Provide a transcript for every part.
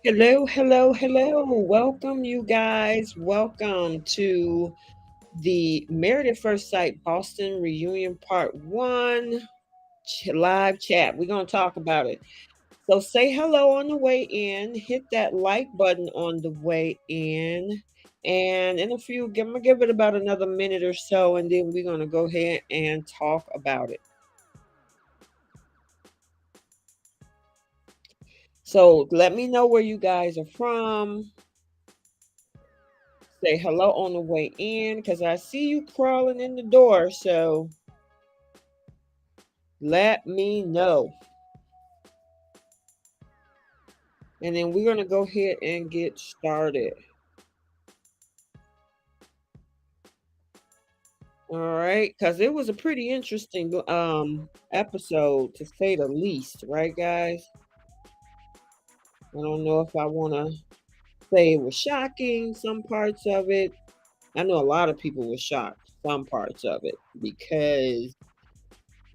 Hello, hello, hello. Welcome, you guys. Welcome to the Married at First Sight Boston Reunion Part 1 live chat. We're going to talk about it. So say hello on the way in, hit that like button on the way in. And in a few, I'm going to give it about another minute or so, and then we're going to go ahead and talk about it. So let me know where you guys are from. Say hello on the way in because I see you crawling in the door. So let me know. And then we're going to go ahead and get started. All right. Because it was a pretty interesting episode, to say the least. Right, guys? I don't know if I want to say it was shocking, some parts of it. I know a lot of people were shocked, some parts of it, because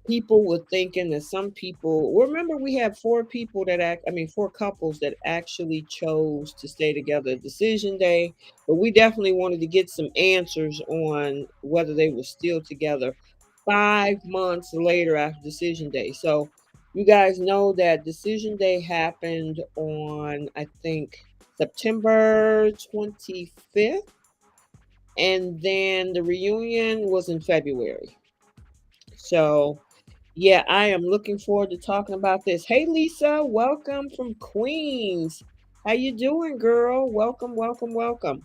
people were thinking that some people remember we had four couples that actually chose to stay together at decision day, but we definitely wanted to get some answers on whether they were still together 5 months later after decision day. So you guys know that decision day happened on, I think, September 25th, and then the reunion was in February. So yeah, I am looking forward to talking about this. Hey Lisa, welcome from Queens. How you doing, girl? Welcome, welcome, welcome.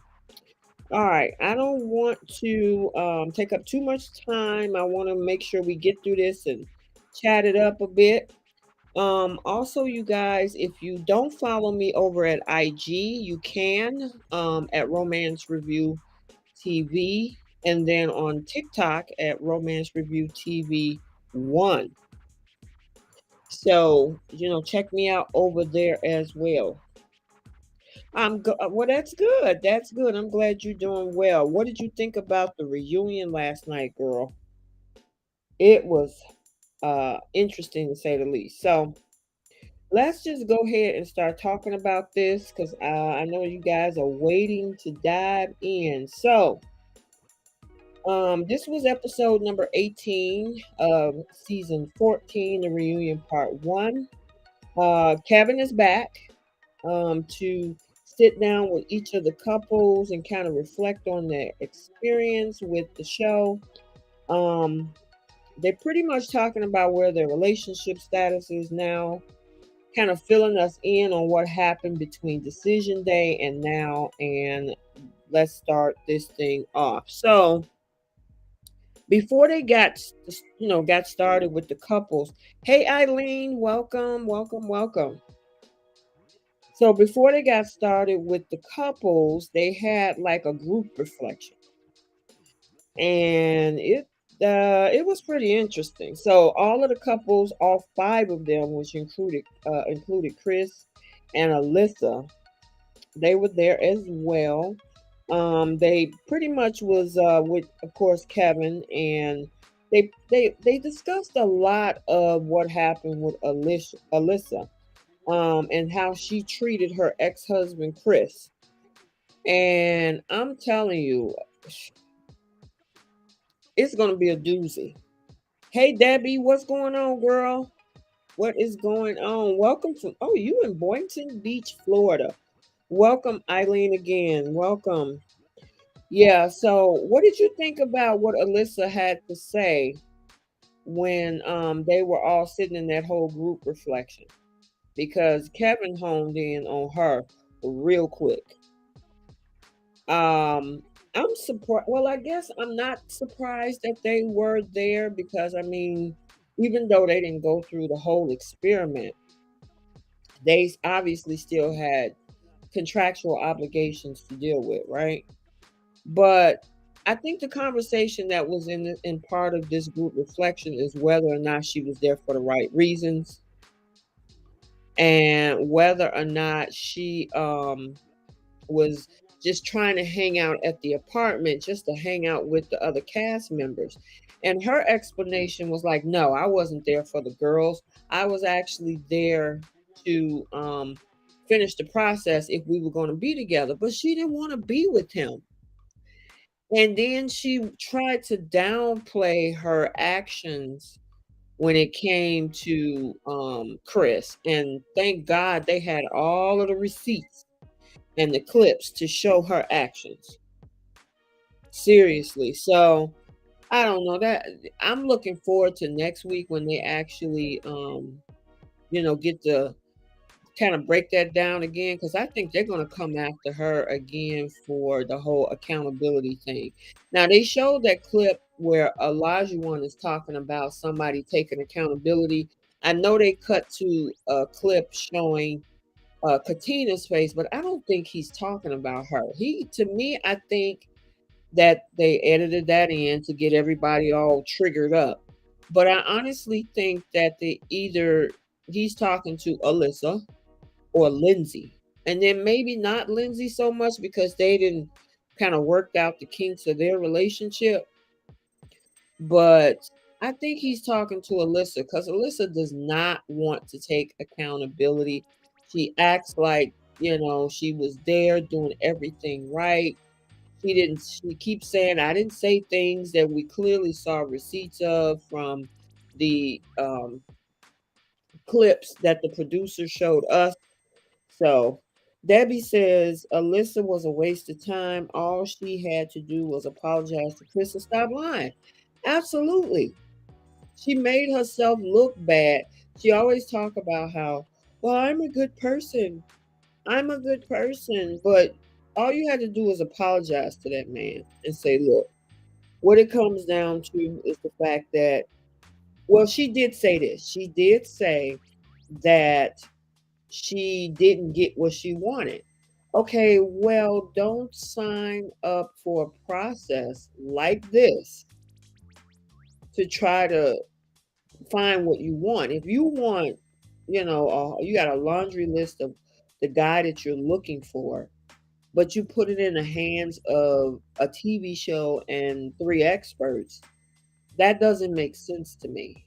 All right, I don't want to take up too much time. I want to make sure we get through this and chat it up a bit. Also, you guys, if you don't follow me over at IG, you can at Romance Review TV, and then on TikTok at Romance Review TV 1. So, check me out over there as well. Well, that's good. That's good. I'm glad you're doing well. What did you think about the reunion last night, girl? It was interesting to say the least. So, let's just go ahead and start talking about this because I know you guys are waiting to dive in. So, this was episode number 18 of season 14, the reunion part 1. Kevin is back to sit down with each of the couples and kind of reflect on their experience with the show. Um, they're pretty much talking about where their relationship status is now, kind of filling us in on what happened between decision day and now. And let's start this thing off. So, before they got started with the couples. Hey Eileen, welcome, welcome, welcome. So before they got started with the couples, they had like a group reflection, and it was pretty interesting. So all of the couples, all five of them, which included Chris and Alyssa, they were there as well. They pretty much was with, of course, Kevin, and they discussed a lot of what happened with Alyssa, and how she treated her ex husband Chris. And I'm telling you, it's gonna be a doozy. Hey Debbie, what's going on, girl? What is going on? Welcome to you in Boynton Beach, Florida. Welcome, Eileen, again. Welcome. Yeah, so what did you think about what Alyssa had to say when they were all sitting in that whole group reflection? Because Kevin honed in on her real quick. Um, I'm surprised. Well, I guess I'm not surprised that they were there because, I mean, even though they didn't go through the whole experiment, they obviously still had contractual obligations to deal with, right? But I think the conversation that was in part of this group reflection is whether or not she was there for the right reasons, and whether or not she was just trying to hang out at the apartment just to hang out with the other cast members. And her explanation was like, no, I wasn't there for the girls. I was actually there to finish the process if we were going to be together, but she didn't want to be with him. And then she tried to downplay her actions when it came to Chris. And thank God they had all of the receipts and the clips to show her actions. Seriously. So I don't know that I'm looking forward to next week when they actually get to kind of break that down again because I think they're going to come after her again for the whole accountability thing. Now they showed that clip where Olajuwon is talking about somebody taking accountability. I know they cut to a clip showing Katina's face, but I don't think he's talking about her. To me, I think that they edited that in to get everybody all triggered up. But I honestly think that he's talking to Alyssa or Lindsay. And then maybe not Lindsay so much because they didn't kind of work out the kinks of their relationship. But I think he's talking to Alyssa because Alyssa does not want to take accountability. She acts like, she was there doing everything right. She keeps saying, I didn't say things that we clearly saw receipts of from the clips that the producer showed us. So Debbie says Alyssa was a waste of time. All she had to do was apologize to Chris and stop lying. Absolutely. She made herself look bad. She always talk about how, well, I'm a good person. I'm a good person. But all you had to do was apologize to that man and say, look, what it comes down to is the fact that, well, she did say this. She did say that she didn't get what she wanted. Okay, well, don't sign up for a process like this to try to find what you want. If you want, you got a laundry list of the guy that you're looking for, but you put it in the hands of a TV show and three experts, that doesn't make sense to me.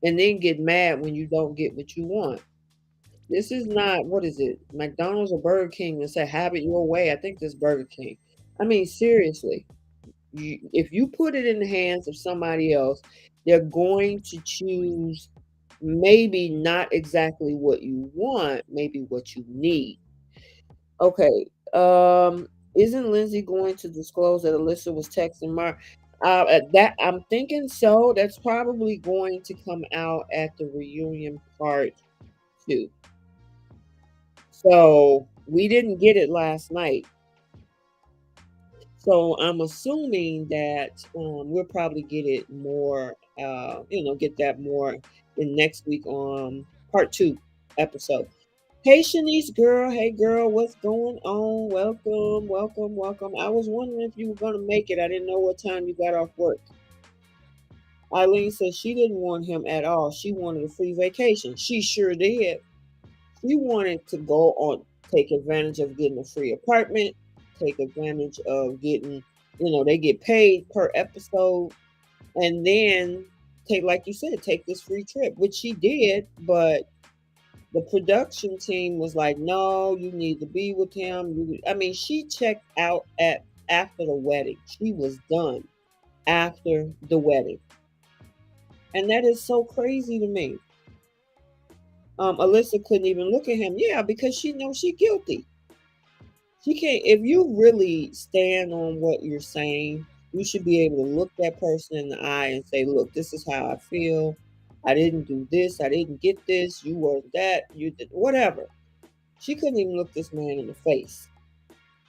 And then get mad when you don't get what you want. This is not, what is it, McDonald's or Burger King that say have it your way. I think this Burger King. I mean, seriously, if you put it in the hands of somebody else, they're going to choose maybe not exactly what you want, maybe what you need. Okay. Isn't Lindsay going to disclose that Alyssa was texting Mark? At that I'm thinking so. That's probably going to come out at the reunion part two. So we didn't get it last night. So I'm assuming that we'll probably get it more, get that more in next week on part two episode. Hey Shanice girl, hey girl, what's going on? Welcome, welcome, welcome. I was wondering if you were gonna make it. I didn't know what time you got off work. Eileen said she didn't want him at all. She wanted a free vacation. She sure did. She wanted to take advantage of getting a free apartment, take advantage of getting, they get paid per episode, and then like you said, take this free trip, which she did, but the production team was like, no, you need to be with him. I mean, she checked out after the wedding. She was done after the wedding. And that is so crazy to me. Alyssa couldn't even look at him. Yeah, because she knows she's guilty. She can't. If you really stand on what you're saying, you should be able to look that person in the eye and say, "Look, this is how I feel. I didn't do this. I didn't get this. You were that. You did whatever." She couldn't even look this man in the face.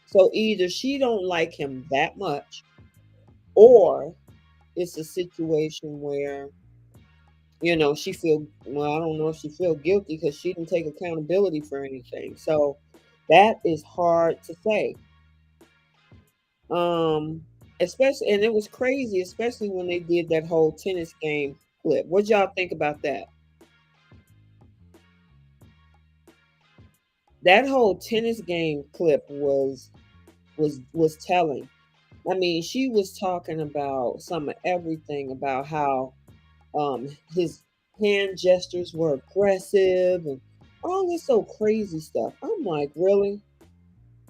So either she don't like him that much, or it's a situation where she feel, well, I don't know if she feel guilty because she didn't take accountability for anything. So that is hard to say. Um, especially, and it was crazy, especially when they did that whole tennis game clip. What y'all think about that? That whole tennis game clip was telling. I mean, she was talking about some of everything about how his hand gestures were aggressive and all this so crazy stuff. I'm like, really?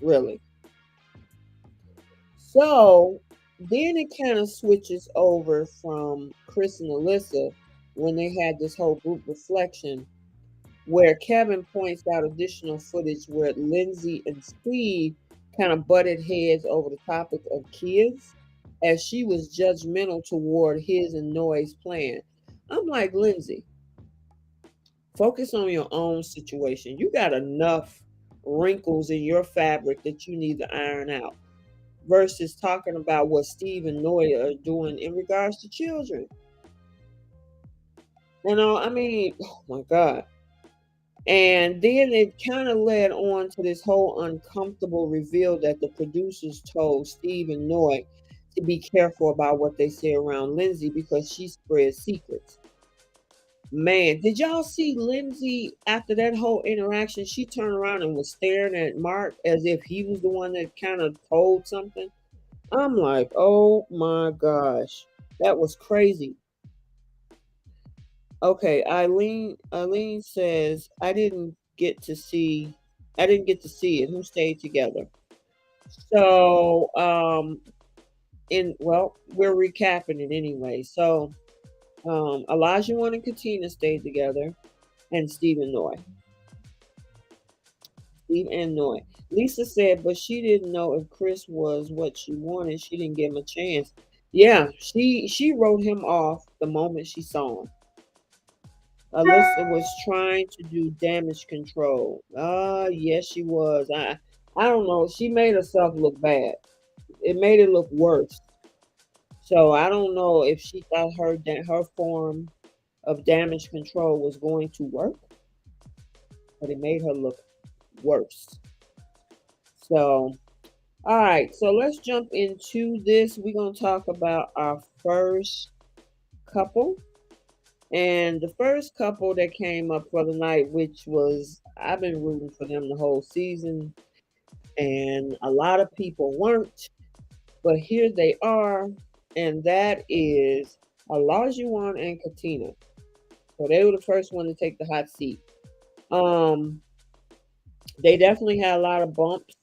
Really? So then it kind of switches over from Chris and Alyssa when they had this whole group reflection where Kevin points out additional footage where Lindsay and Steve kind of butted heads over the topic of kids as she was judgmental toward his and Noy's plan. I'm like, Lindsay, focus on your own situation. You got enough wrinkles in your fabric that you need to iron out versus talking about what Steve and Noya are doing in regards to children. I mean, oh my God. And then it kind of led on to this whole uncomfortable reveal that the producers told Steve and Noy to be careful about what they say around Lindsay because she spreads secrets. Man, did y'all see Lindsay after that whole interaction? She turned around and was staring at Mark as if he was the one that kind of told something. I'm like, oh my gosh, that was crazy. Okay, Eileen says I didn't get to see it. Who stayed together? So in well, we're recapping it anyway. So Olajuwon and Katina stayed together, and Steve and Noy. Lisa said, but she didn't know if Chris was what she wanted. She didn't give him a chance. Yeah, she wrote him off the moment she saw him. Alyssa was trying to do damage control. Yes, she was. I don't know. She made herself look bad. It made it look worse. So I don't know if she thought her form of damage control was going to work, but it made her look worse. So all right, so let's jump into this. We're gonna talk about our first couple. And the first couple that came up for the night, which was I've been rooting for them the whole season, and a lot of people weren't, but here they are, and that is Olajuwon and Katina. So they were the first one to take the hot seat. Um, they definitely had a lot of bumps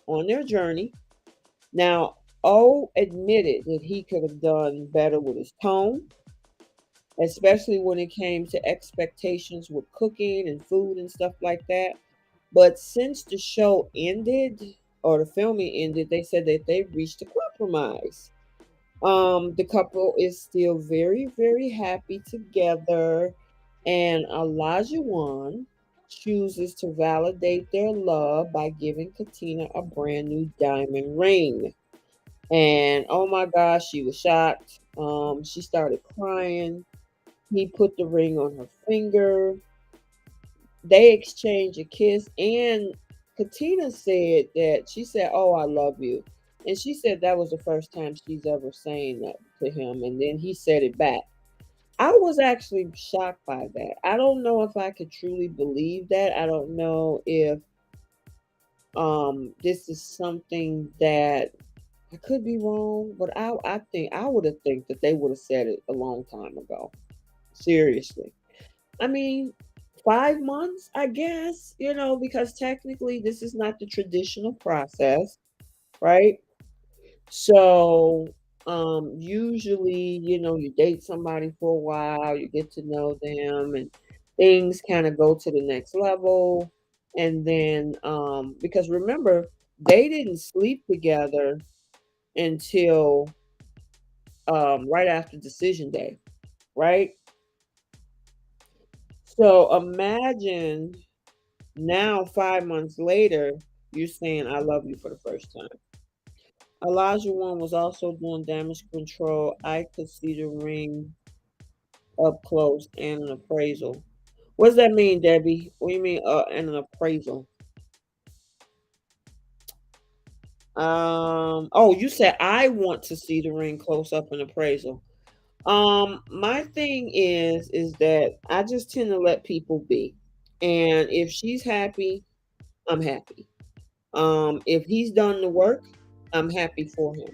on their journey. Now, O admitted that he could have done better with his tone, especially when it came to expectations with cooking and food and stuff like that. But since the show ended or the filming ended, they said that they reached a compromise. The couple is still very, very happy together, and Olajuwon chooses to validate their love by giving Katina a brand new diamond ring. And oh my gosh, she was shocked. She started crying. He put the ring on her finger. They exchanged a kiss, and Katina said that she said, "Oh, I love you," and she said that was the first time she's ever saying that to him, and then he said it back. I was actually shocked by that. I don't know if I could truly believe that. I don't know if this is something that I could be wrong, but I think I would have think that they would have said it a long time ago. Seriously. I mean, 5 months, I guess, because technically this is not the traditional process, right? So, usually, you date somebody for a while, you get to know them, and things kind of go to the next level. And then, because remember, they didn't sleep together until right after decision day, right? So imagine now, 5 months later, you're saying I love you for the first time. Elijah One was also doing damage control. I could see the ring up close and an appraisal. What does that mean, Debbie? What do you mean and an appraisal? Oh, you said I want to see the ring close up and appraisal. My thing is that I just tend to let people be. And if she's happy, I'm happy. If he's done the work, I'm happy for him.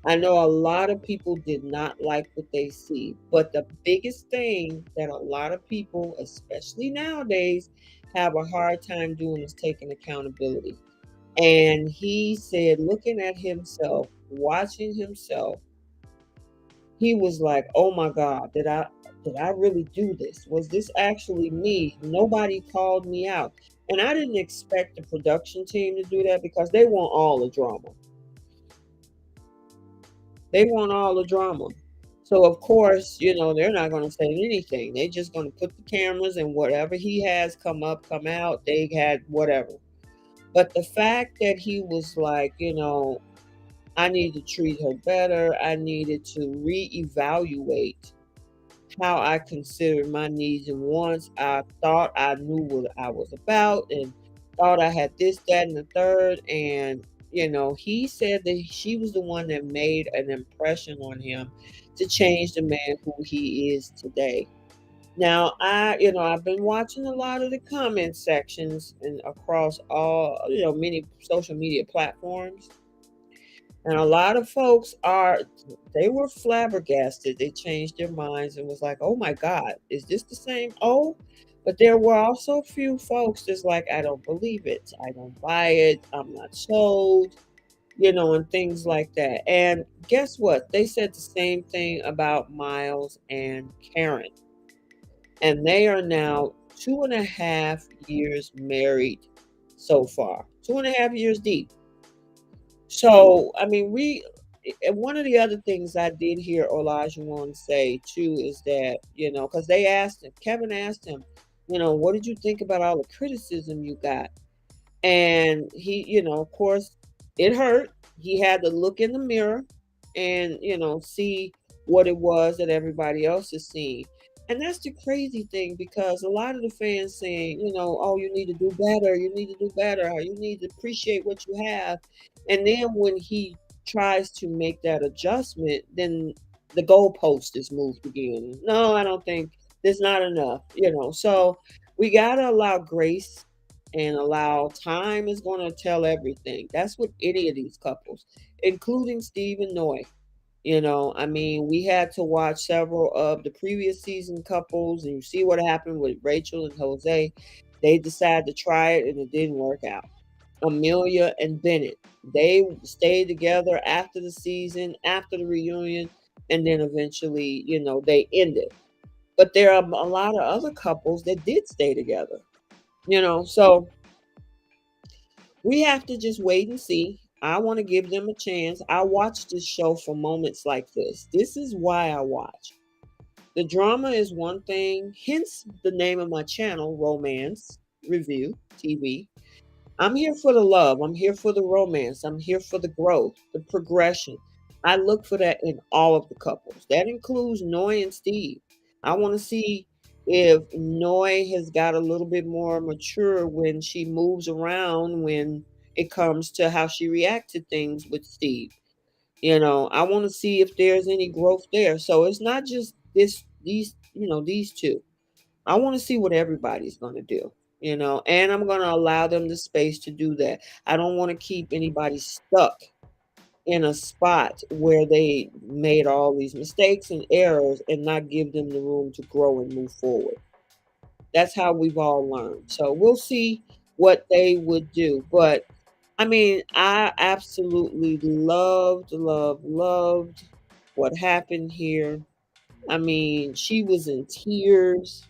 I know a lot of people did not like what they see, but the biggest thing that a lot of people, especially nowadays, have a hard time doing is taking accountability. And he said, looking at himself, watching himself, he was like, "Oh my God, did I really do this? Was this actually me? Nobody called me out." And I didn't expect the production team to do that because they want all the drama. They want all the drama. So of course, they're not going to say anything. They're just going to put the cameras and whatever he has come up, come out. They had whatever. But the fact that he was like, I need to treat her better. I needed to reevaluate how I considered my needs and wants. I thought I knew what I was about and thought I had this, that, and the third. And, he said that she was the one that made an impression on him to change the man who he is today. Now, I've been watching a lot of the comment sections and across all, many social media platforms. And a lot of folks they were flabbergasted. They changed their minds and was like, oh my God, is this the same? Oh, but there were also a few folks that's like, I don't believe it. I don't buy it. I'm not sold, and things like that. And guess what? They said the same thing about Miles and Karen. And they are now 2.5 years married so far, 2.5 years deep. So, I mean, and one of the other things I did hear Olajuwon say too is that, because they asked him, Kevin asked him, what did you think about all the criticism you got? And he, of course, it hurt. He had to look in the mirror and, see what it was that everybody else is seeing. And that's the crazy thing because a lot of the fans saying, oh, you need to do better, you need to do better, or you need to appreciate what you have. And then when he tries to make that adjustment, then the goalpost is moved again. No, I don't think there's not enough. So we got to allow grace and allow time is going to tell everything. That's what any of these couples, including Steve and Noy. I mean, we had to watch several of the previous season couples, and you see what happened with Rachel and Jose. They decided to try it, and it didn't work out. Amelia and Bennett, they stayed together after the season, after the reunion, and then eventually, they ended. But there are a lot of other couples that did stay together. So we have to just wait and see. I want to give them a chance. I watch this show for moments like this. This is why I watch. The drama is one thing, hence the name of my channel, Romance Review TV. I'm here for the love. I'm here for the romance. I'm here for the growth, the progression. I look for that in all of the couples. That includes Noy and Steve. I want to see if Noy has got a little bit more mature when she moves around when it comes to how she reacts to things with Steve. I want to see if there's any growth there. So it's not just these two. I want to see what everybody's going to do, and I'm going to allow them the space to do that. I don't want to keep anybody stuck in a spot where they made all these mistakes and errors and not give them the room to grow and move forward. That's how we've all learned. So we'll see what they would do. But I mean, I absolutely loved what happened here. I mean, she was in tears.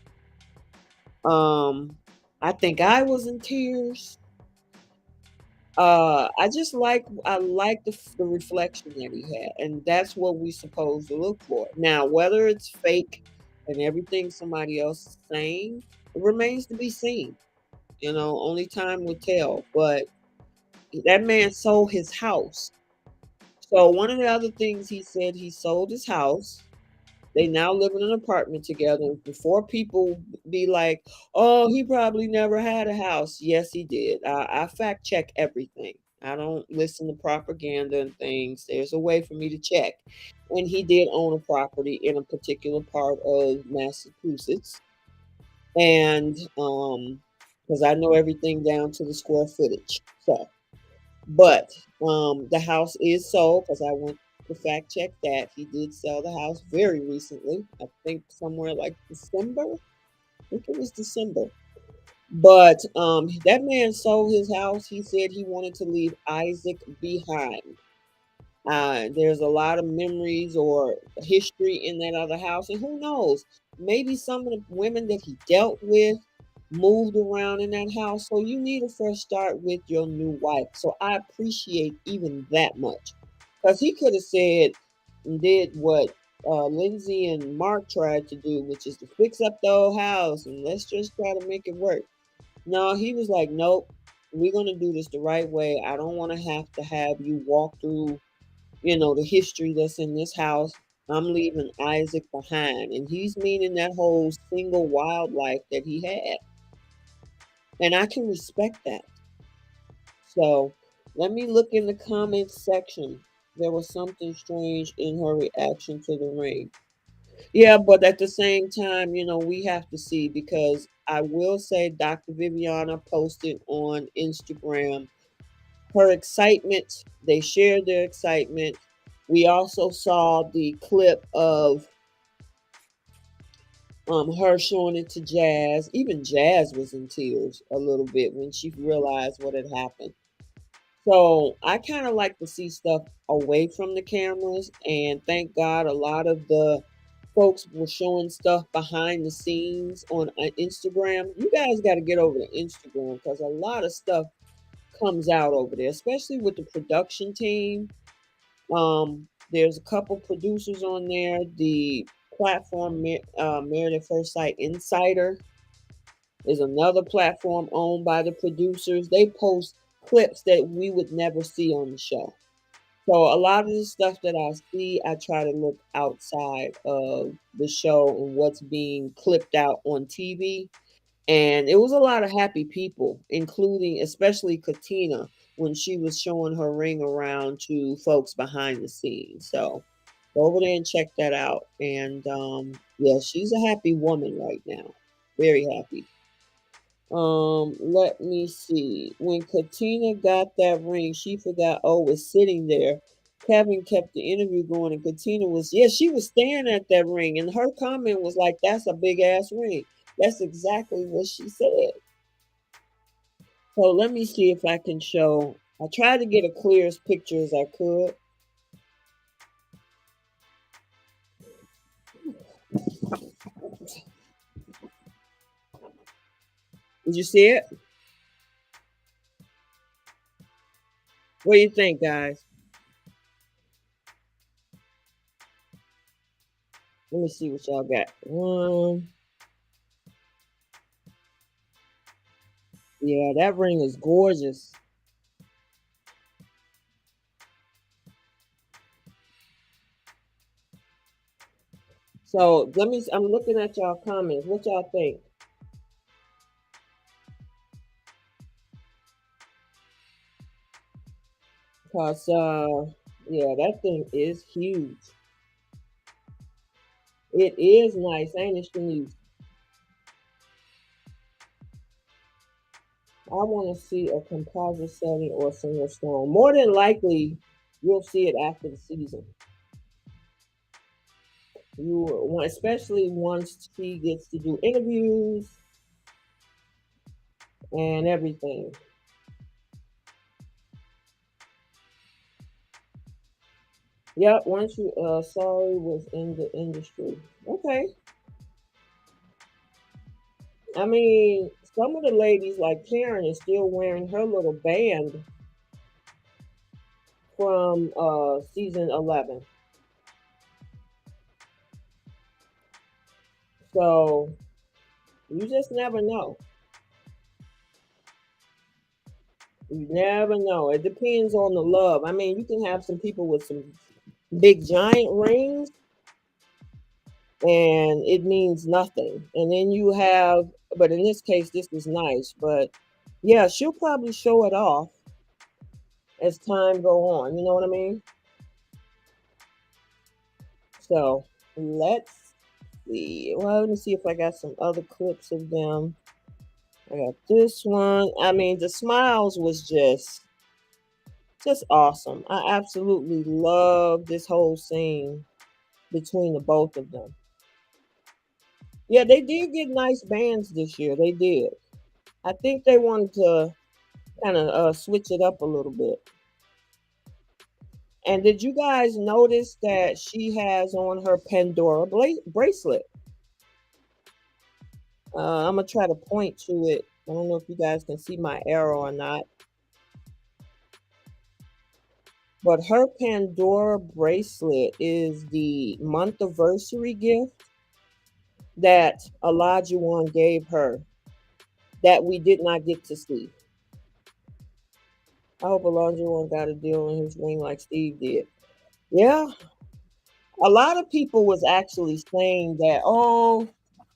Um, I think I was in tears. I like the reflection that he had, and that's what we supposed to look for. Now, whether it's fake and everything somebody else is saying, it remains to be seen. Only time will tell. But that man sold his house. So one of the other things he said, he sold his house. They now live in an apartment together. Before people be like, "Oh, he probably never had a house." Yes, he did. I fact check everything. I don't listen to propaganda and things. There's a way for me to check. And he did own a property in a particular part of Massachusetts, and because I know everything down to the square footage. So, but the house is sold because I went to fact check that. He did sell the house very recently. I think somewhere like December. I think it was December. But that man sold his house. He said he wanted to leave Isaac behind. There's a lot of memories or history in that other house, and who knows? Maybe some of the women that he dealt with moved around in that house. So you need a fresh start with your new wife. So I appreciate even that much, because he could have said and did what Lindsay and Mark tried to do, which is to fix up the old house and let's just try to make it work. No, he was like, nope, we're gonna do this the right way. I don't want to have you walk through, the history that's in this house. I'm leaving Isaac behind. And he's meaning that whole single wildlife that he had. And I can respect that. So let me look in the comments section. There was something strange in her reaction to the ring. Yeah, but at the same time, we have to see, because I will say Dr. Viviana posted on Instagram her excitement. They shared their excitement. We also saw the clip of her showing it to Jazz. Even Jazz was in tears a little bit when she realized what had happened. So I kind of like to see stuff away from the cameras, and thank God a lot of the folks were showing stuff behind the scenes on Instagram. You guys got to get over to Instagram, because a lot of stuff comes out over there, especially with the production team. There's a couple producers on there. The platform Married at First Sight Insider is another platform owned by the producers. They post clips that we would never see on the show. So a lot of the stuff that I see, I try to look outside of the show and what's being clipped out on TV. And it was a lot of happy people, including especially Katina, when she was showing her ring around to folks behind the scenes. So go over there and check that out. And yeah, she's a happy woman right now. Very happy. Let me see. When Katina got that ring, she forgot was sitting there. Kevin kept the interview going, and Katina was, yeah, she was staring at that ring, and her comment was like, "That's a big ass ring." That's exactly what she said. So let me see if I can show. I tried to get a clear as picture as I could. Did you see it? What do you think, guys? Let me see what y'all got. Yeah, that ring is gorgeous. So let me. I'm looking at y'all comments. What y'all think? Cause yeah, that thing is huge. It is nice, ain't it, Shanice? I want to see a composite setting or a single stone. More than likely, you'll see it after the season. Especially once she gets to do interviews and everything. Yep, once you sorry was in the industry. Okay. I mean, some of the ladies like Karen is still wearing her little band from season 11. So you just never know. You never know. It depends on the love. I mean, you can have some people with some big giant rings and it means nothing. And then you have, but in this case, this is nice. But yeah, she'll probably show it off as time go on. You know what I mean? So let's see. Well, let me see if I got some other clips of them. I got this one. I mean, the smiles was just awesome. I absolutely love this whole scene between the both of them. Yeah, they did get nice bands this year. They did. I think they wanted to kind of switch it up a little bit. And did you guys notice that she has on her Pandora bracelet? I'm gonna try to point to it. I don't know if you guys can see my arrow or not, but her Pandora bracelet is the month anniversary gift that Olajuwon gave her that we did not get to see. I hope Olajuwon got a deal on his ring like Steve did. Yeah, a lot of people was actually saying that, oh,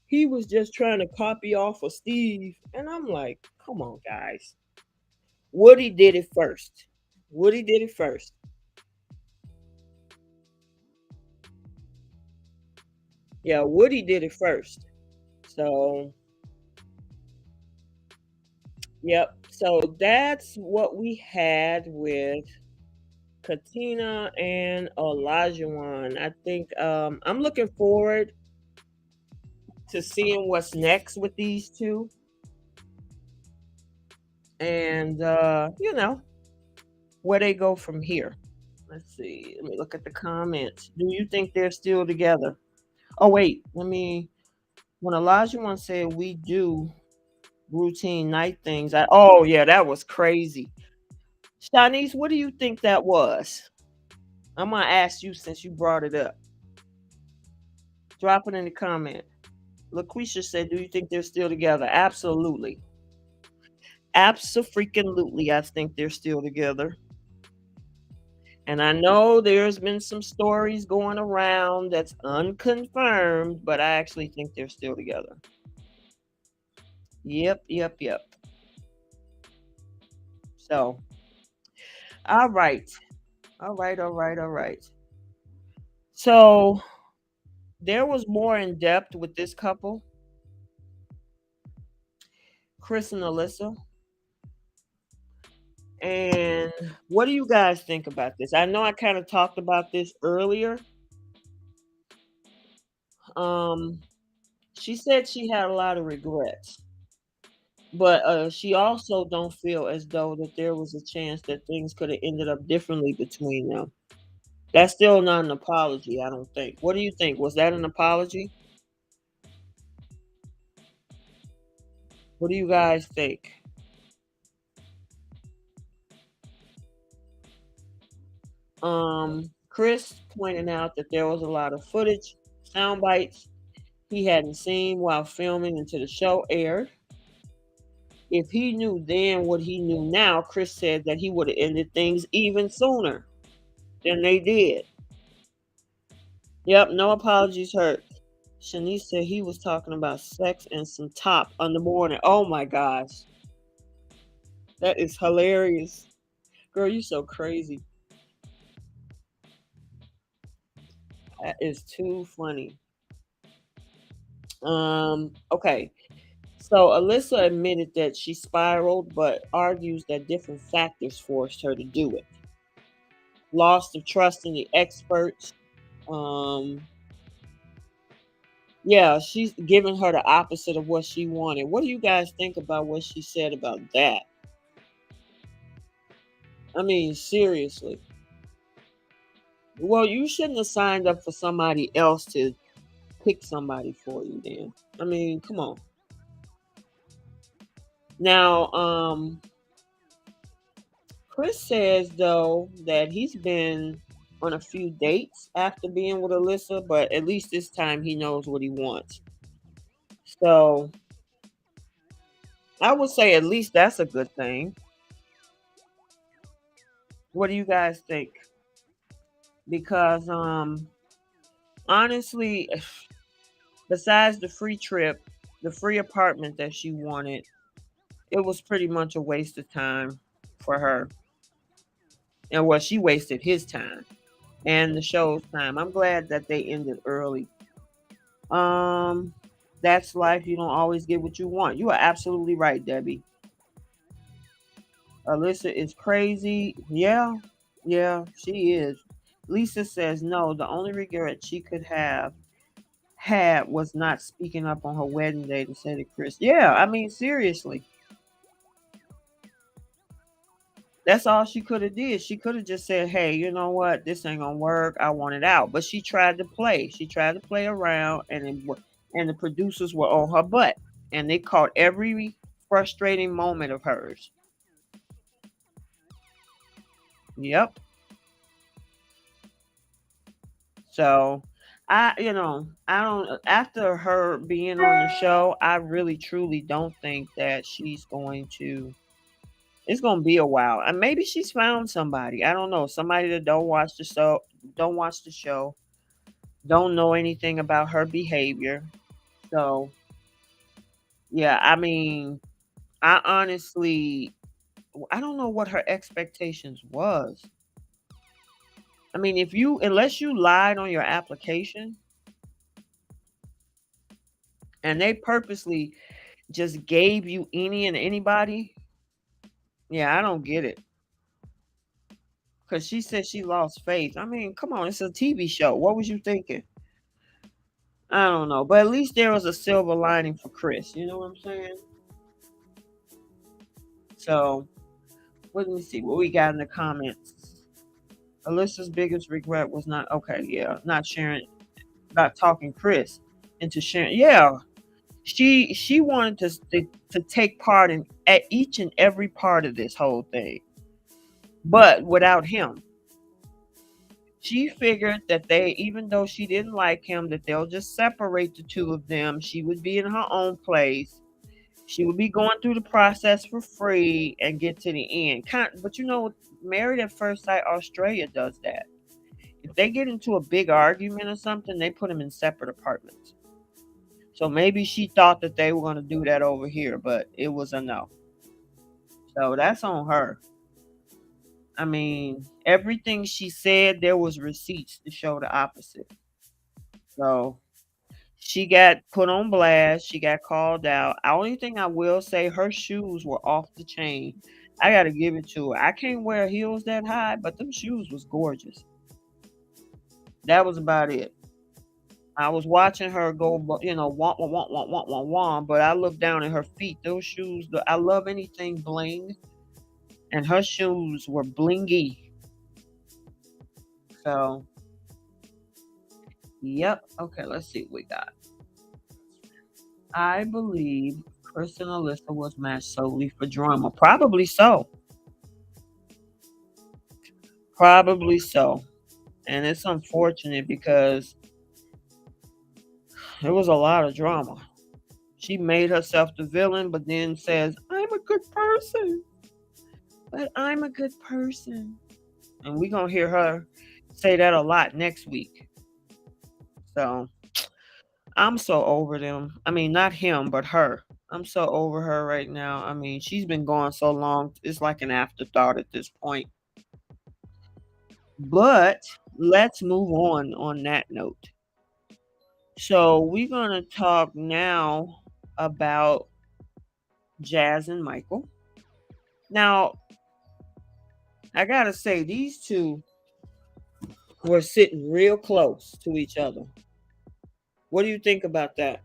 he was just trying to copy off of Steve. And I'm like, come on, guys. Woody did it first. Woody did it first. Yeah, Woody did it first. So, yep. So that's what we had with Katina and Olajuwon. I think I'm looking forward to seeing what's next with these two. And where they go from here. Let's see. Let me look at the comments. Do you think they're still together? Oh wait, when Olajuwon said we do routine night things, oh yeah, that was crazy. Shanice, what do you think that was? I'm gonna ask you since you brought it up. Drop it in the comment. LaQuisha said, "Do you think they're still together?" Absolutely, absolutely. I think they're still together. And I know there's been some stories going around that's unconfirmed, but I actually think they're still together. Yep, yep, yep. So, all right. All right, all right, all right. So, there was more in depth with this couple, Chris and Alyssa. And what do you guys think about this? I know I kind of talked about this earlier. Um, she said she had a lot of regrets, but she also don't feel as though that there was a chance that things could have ended up differently between them. That's still not an apology, I don't think. What do you think? Was that an apology? What do you guys think? Chris pointed out that there was a lot of footage, sound bites he hadn't seen while filming until the show aired. If he knew then what he knew now, Chris said that he would have ended things even sooner than they did. Yep, no apologies hurt. Shanice said he was talking about sex and some top on the morning. Oh my gosh. That is hilarious. Girl, you so crazy. That is too funny. Okay. So Alyssa admitted that she spiraled, but argues that different factors forced her to do it. Loss of trust in the experts. Um, yeah, she's giving her the opposite of what she wanted. What do you guys think about what she said about that? I mean, seriously. Well, you shouldn't have signed up for somebody else to pick somebody for you then. I mean, come on. Now, Chris says though that he's been on a few dates after being with Alyssa, but at least this time he knows what he wants. So I would say at least that's a good thing. What do you guys think? Because honestly, besides the free trip, the free apartment that she wanted, it was pretty much a waste of time for her. And well, she wasted his time and the show's time. I'm glad that they ended early. Um, that's life. You don't always get what you want. You are absolutely right, Debbie. Alyssa is crazy. Yeah, yeah, she is. Lisa says no. The only regret she could have had was not speaking up on her wedding day to say to Chris. Yeah, I mean seriously. That's all she could have did. She could have just said, "Hey, you know what? This ain't gonna work. I want it out." But she tried to play. She tried to play around, and the producers were on her butt, and they caught every frustrating moment of hers. Yep. So, I don't. After her being on the show, I really truly don't think that she's going to. It's gonna be a while, and maybe she's found somebody. I don't know, somebody that don't watch the show, don't know anything about her behavior. So, yeah, I mean, I honestly, I don't know what her expectations was. I mean, unless you lied on your application and they purposely just gave you any and anybody, yeah, I don't get it. Because she said she lost faith. I mean, come on, it's a TV show. What was you thinking? I don't know, but at least there was a silver lining for Chris. You know what I'm saying? So, let me see what we got in the comments. Alyssa's biggest regret was not okay. Yeah, not sharing, not talking Chris into sharing. Yeah, she wanted to take part in at each and every part of this whole thing, but without him. She figured that even though she didn't like him, that they'll just separate the two of them. She would be in her own place. She would be going through the process for free and get to the end. But Married at First Sight Australia does that. If they get into a big argument or something, they put them in separate apartments. So maybe she thought that they were going to do that over here, but it was a no. So that's on her. I mean, everything she said, there was receipts to show the opposite. So she got put on blast. She got called out. The only thing I will say, her shoes were off the chain. I got to give it to her. I can't wear heels that high, but them shoes was gorgeous. That was about it. I was watching her go, want, but I looked down at her feet. Those shoes, I love anything bling, and her shoes were blingy. So, yep. Okay, let's see what we got. I believe Chris and Alyssa was matched solely for drama. Probably so. Probably so. And it's unfortunate because it was a lot of drama. She made herself the villain, but then says, I'm a good person. But I'm a good person. And we're going to hear her say that a lot next week. So I'm so over them. I mean, not him, but her. I'm so over her right now. I mean, she's been gone so long. It's like an afterthought at this point. But let's move on that note. So we're going to talk now about Jazz and Michael. Now, I got to say, these two were sitting real close to each other. What do you think about that?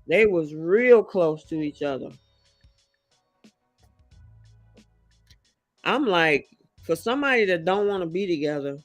They was real close to each other. I'm like, for somebody that don't want to be together,